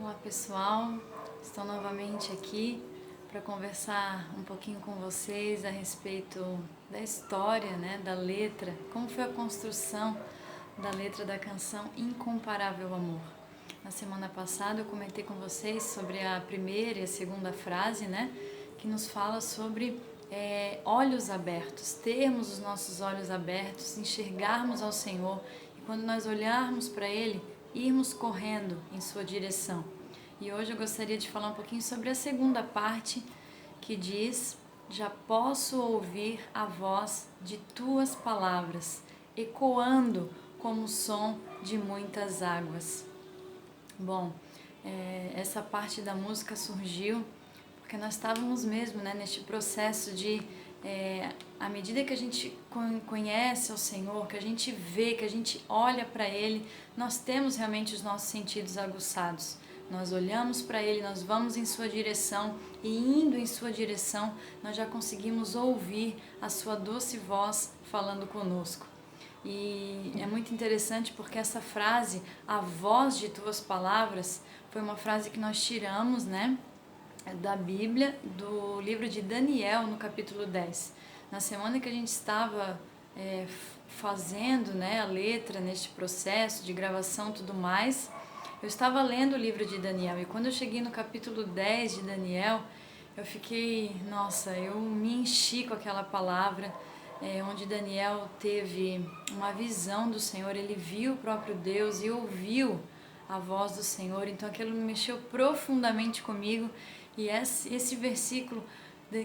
Olá pessoal, estou novamente aqui para conversar um pouquinho com vocês a respeito da história, da letra, como foi a construção da letra da canção Incomparável Amor. Na semana passada eu comentei com vocês sobre a primeira e a segunda frase, que nos fala sobre olhos abertos, termos os nossos olhos abertos, enxergarmos ao Senhor e quando nós olharmos para Ele, irmos correndo em sua direção. E hoje eu gostaria de falar um pouquinho sobre a segunda parte que diz: já posso ouvir a voz de tuas palavras, ecoando como o som de muitas águas. Bom, essa parte da música surgiu porque nós estávamos mesmo neste processo de, à medida que a gente conhece o Senhor, que a gente vê, que a gente olha para Ele, nós temos realmente os nossos sentidos aguçados. Nós olhamos para Ele, nós vamos em Sua direção e indo em Sua direção, nós já conseguimos ouvir a Sua doce voz falando conosco. E é muito interessante porque essa frase, a voz de tuas palavras, foi uma frase que nós tiramos, da Bíblia, do livro de Daniel, no capítulo 10. Na semana que a gente estava fazendo a letra, neste processo de gravação e tudo mais, eu estava lendo o livro de Daniel e quando eu cheguei no capítulo 10 de Daniel, eu fiquei, eu me enchi com aquela palavra, onde Daniel teve uma visão do Senhor, ele viu o próprio Deus e ouviu a voz do Senhor, então aquilo mexeu profundamente comigo. E esse versículo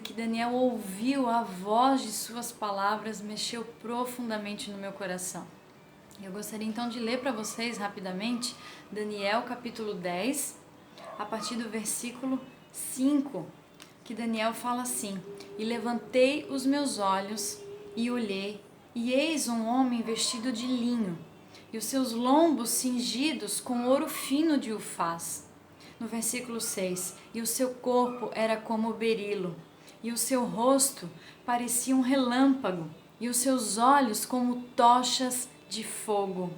que Daniel ouviu a voz de suas palavras mexeu profundamente no meu coração. Eu gostaria então de ler para vocês rapidamente Daniel capítulo 10, a partir do versículo 5, que Daniel fala assim: e levantei os meus olhos e olhei, e eis um homem vestido de linho, e os seus lombos cingidos com ouro fino de ufaz. No versículo 6, e o seu corpo era como berilo, e o seu rosto parecia um relâmpago, e os seus olhos como tochas de fogo,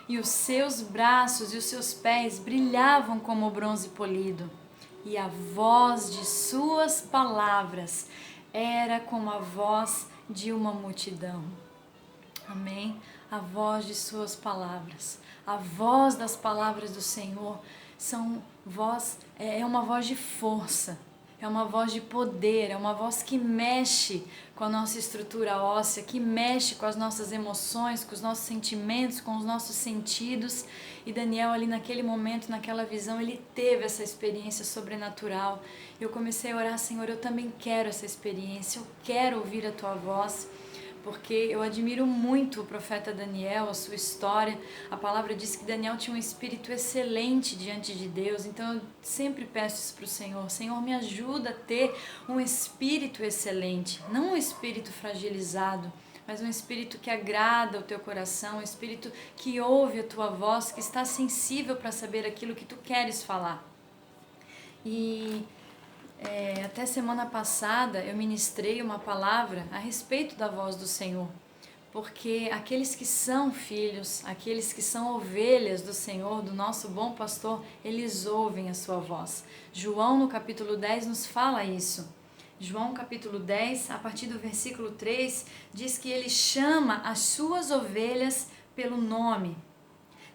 e os seus braços e os seus pés brilhavam como bronze polido, e a voz de suas palavras era como a voz de uma multidão. Amém? A voz de suas palavras, a voz das palavras do Senhor é uma voz de força, é uma voz de poder, é uma voz que mexe com a nossa estrutura óssea, que mexe com as nossas emoções, com os nossos sentimentos, com os nossos sentidos. E Daniel ali naquele momento, naquela visão, ele teve essa experiência sobrenatural. Eu comecei a orar: Senhor, eu também quero essa experiência, eu quero ouvir a Tua voz. Porque eu admiro muito o profeta Daniel, a sua história. A palavra diz que Daniel tinha um espírito excelente diante de Deus, então eu sempre peço isso para o Senhor: Senhor, me ajuda a ter um espírito excelente, não um espírito fragilizado, mas um espírito que agrada o teu coração, um espírito que ouve a tua voz, que está sensível para saber aquilo que tu queres falar. E até semana passada eu ministrei uma palavra a respeito da voz do Senhor, porque aqueles que são filhos, aqueles que são ovelhas do Senhor, do nosso bom pastor, eles ouvem a sua voz. João no capítulo 10 nos fala isso. João capítulo 10, a partir do versículo 3, diz que ele chama as suas ovelhas pelo nome.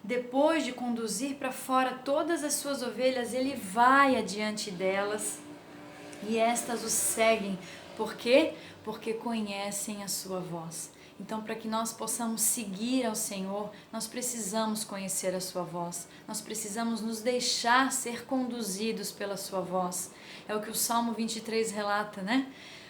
Depois de conduzir para fora todas as suas ovelhas, ele vai adiante delas e estas o seguem. Por quê? Porque conhecem a sua voz. Então, para que nós possamos seguir ao Senhor, nós precisamos conhecer a sua voz. Nós precisamos nos deixar ser conduzidos pela sua voz. É o que o Salmo 23 relata,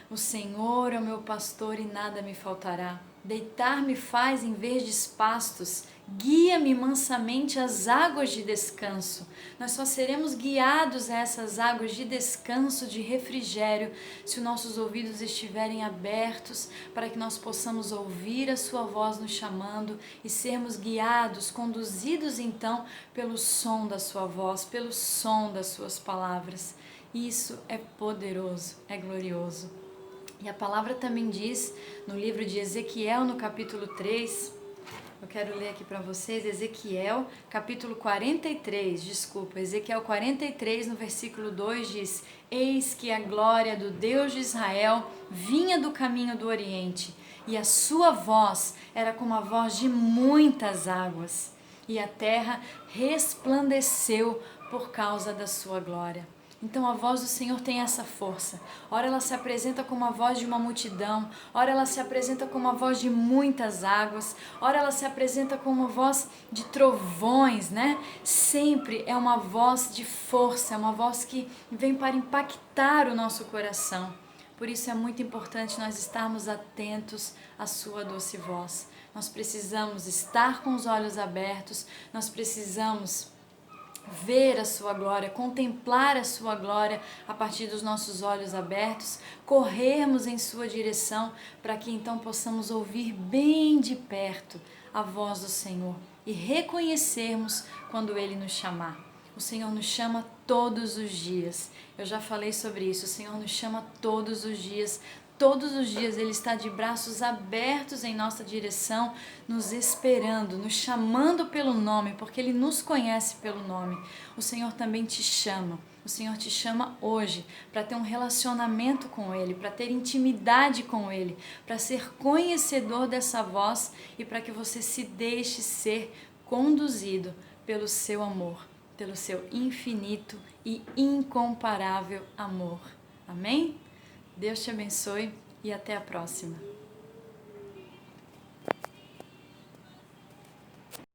O Senhor é o meu pastor e nada me faltará. Deitar-me faz em verdes pastos, guia-me mansamente às águas de descanso. Nós só seremos guiados a essas águas de descanso, de refrigério, se os nossos ouvidos estiverem abertos para que nós possamos ouvir a sua voz nos chamando e sermos guiados, conduzidos então pelo som da sua voz, pelo som das suas palavras. Isso é poderoso, é glorioso. E a palavra também diz no livro de Ezequiel, no capítulo 3, Eu quero ler aqui para vocês Ezequiel, capítulo 43, Ezequiel 43, no versículo 2 diz: Eis que a glória do Deus de Israel vinha do caminho do Oriente, e a sua voz era como a voz de muitas águas, e a terra resplandeceu por causa da sua glória. Então a voz do Senhor tem essa força. Ora ela se apresenta como a voz de uma multidão, ora ela se apresenta como a voz de muitas águas, ora ela se apresenta como uma voz de trovões, né? Sempre é uma voz de força, é uma voz que vem para impactar o nosso coração. Por isso é muito importante nós estarmos atentos à sua doce voz. Nós precisamos estar com os olhos abertos, nós precisamos ver a sua glória, contemplar a sua glória a partir dos nossos olhos abertos, corrermos em sua direção para que então possamos ouvir bem de perto a voz do Senhor e reconhecermos quando Ele nos chamar. O Senhor nos chama todos os dias. Eu já falei sobre isso. O Senhor nos chama todos os dias. Todos os dias Ele está de braços abertos em nossa direção, nos esperando, nos chamando pelo nome, porque Ele nos conhece pelo nome. O Senhor também te chama. O Senhor te chama hoje para ter um relacionamento com Ele, para ter intimidade com Ele, para ser conhecedor dessa voz e para que você se deixe ser conduzido pelo seu amor, pelo seu infinito e incomparável amor. Amém? Deus te abençoe e até a próxima.